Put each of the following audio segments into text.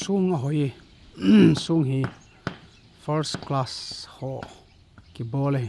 sung hoi sung hi first class ho ki bole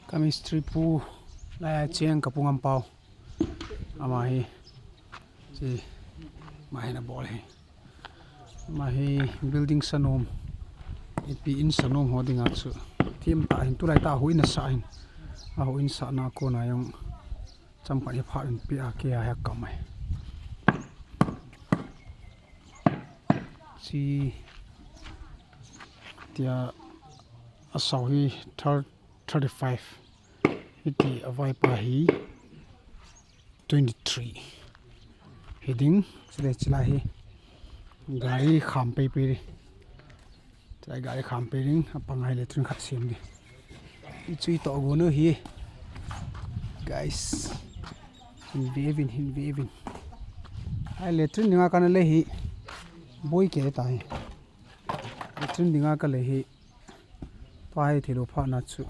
kami street pu la chiang kapungam pau ama hi chi mahina bol hi mahi building sanom ipi in sanom hodinga chu thim ta hin tulai ta huina sa hin a huin sa na ko na yong champa hi pha in pi a ke a kamai chi tia asaw hi 35 hiti avai pa hi 23 heading sile chila hi gari kham pe pe chai gari kham pe ring apangai le trin khat sim ni ichui to go no hi guys in vevin ai le trin ninga kana le hi boy ke tai le trin ninga ka le hi pai thilo pha na chu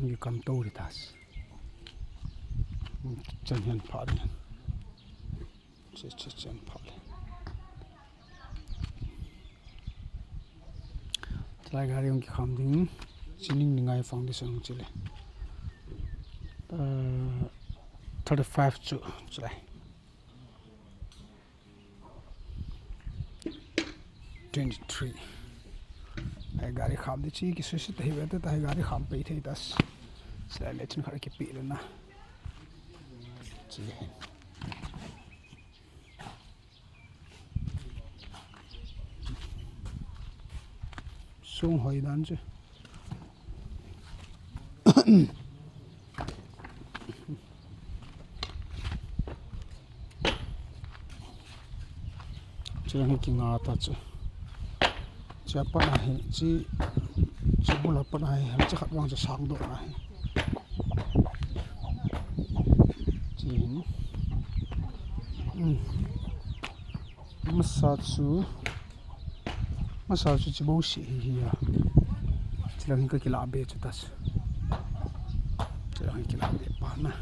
ngi kam to ri tas chen hian pha ni chen pha le tlai gari ong ki kham ding chining ningai foundation chile 35 chu chai 23 ai gari kham de chi ki susi te hiwa te tai gari kham pe thei das sai le chin khar ki pi le na chi sung hoi dan chu chang ki nga ta chu pa na hi chi bula pa na hi cha khat wang cha sang do na hi chi masa chu chi bo shi hi ya chi lang ka ki la be chu tas chi lang ki la be pa na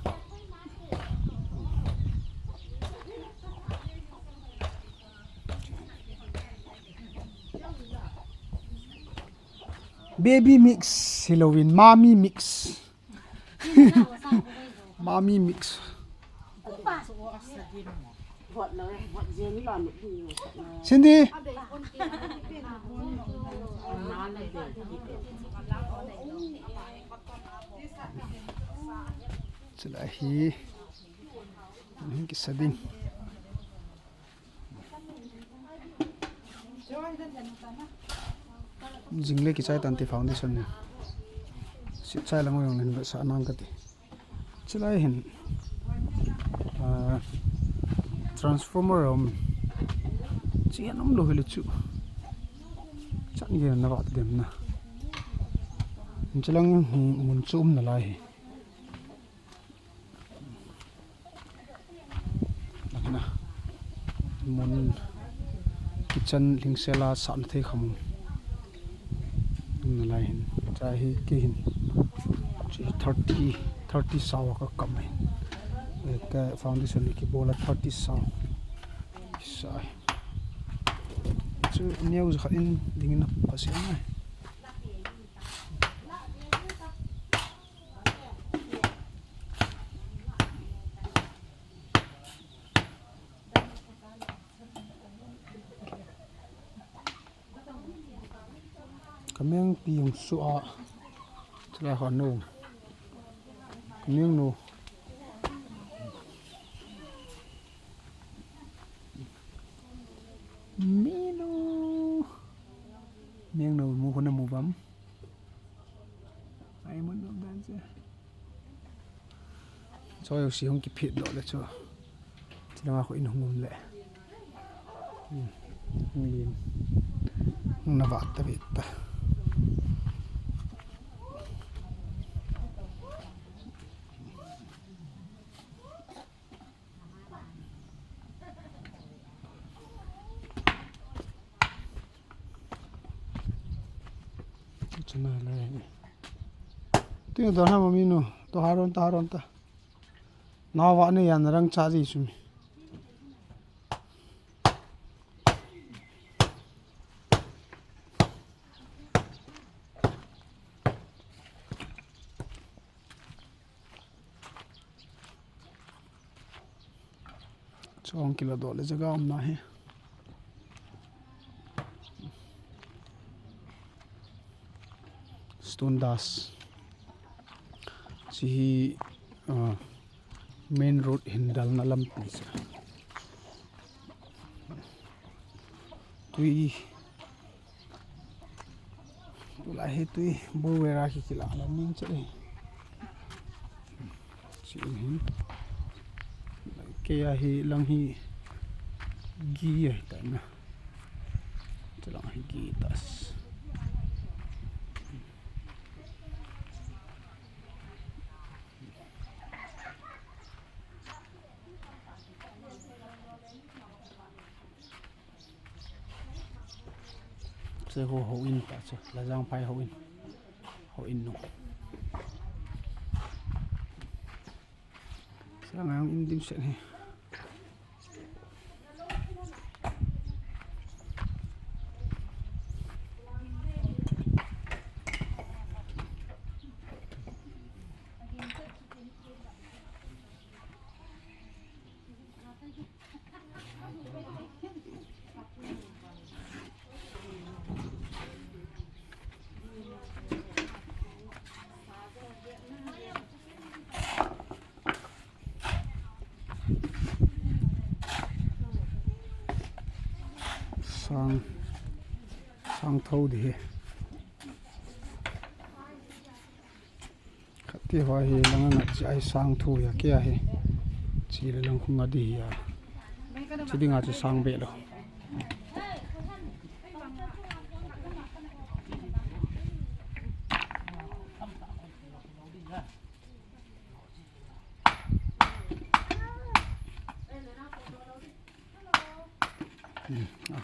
baby mix Halloween mommy mix mommy mix Cindy chila hi ki sading jingle ki chai tanti foundation ne si chai lang yong len sa nang ka ti chilai hin transformer chi anom lo helu chu chan ge na ba dem na chilang mun chum na lai na mun kitchen lingsela sa na thei kham na lai hin chai hi ki hin chi 30 saw ka kam hin ka foundation ki bola 30 saw sai chu news kha in ding na pasia na kameng piung su a chla ha no kameng no mino meng no mu khona mu bam ai mun no dan che choi si hong ki phit do le cho Nó mà in hùng lệ nhìn nó vặt ta biết ta chana lại tiếng đó ham mình nó to haron ta nào vợ này ăn răng cha gì chứ chong kilo đó là jaga om na hai stone das si main road hindal na lam pisa tui lại hết tui bôi ra khi chỉ là mình chạy chỉ hình kia hi lang hi gi ai ta na lang hi gi tas sẽ ho in ta chứ là giang phai ho in no sang ang in dim sẽ này sang thâu đi khát tiêu hoa hi lang ngắt chạy sang thu ya kia hi chỉ là lang khung ngắt đi ya chỉ đi ngắt sang bể đâu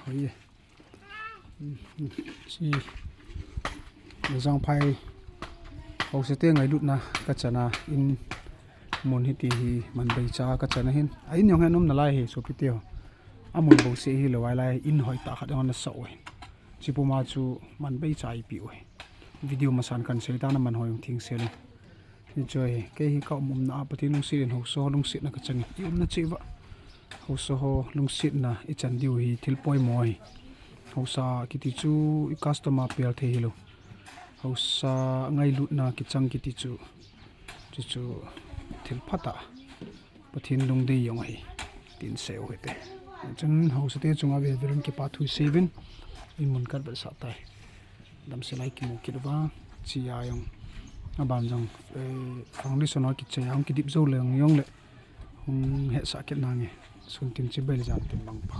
hồi si giang phai hậu sẽ tiếng ngày đút na các chana in môn hít thì mình bây cha các chana hin ấy nhiều ngày nôm là lai số phi tiêu môn bầu sẽ hi là lai in hỏi ta khát ngon là sầu chỉ bộ mà chú mình bây cha ipiu video mà sản cần sẽ ta là mình hỏi tiếng xe lên thì chơi cái hi cậu mồm na bati lung xịn hậu số lung xịn là các chana im na chơi vợ hậu số lung xịn na ít chân điều hi thiếu poi mồi hậu sa kiti chu customer pel the hilo hậu sa ngai lut na ki chang kiti chu thil phata pathin lung dei yong ai tin seu hete chun hậu sa te chunga ve veron ki pa thui 7 in mun kar bal sa tai dam se lai ki mu ki ba chi ya yong aban jong foundational ki che yang ki dip zo leng yong le he sa ke na nge sun tin che bel jan tin bang pa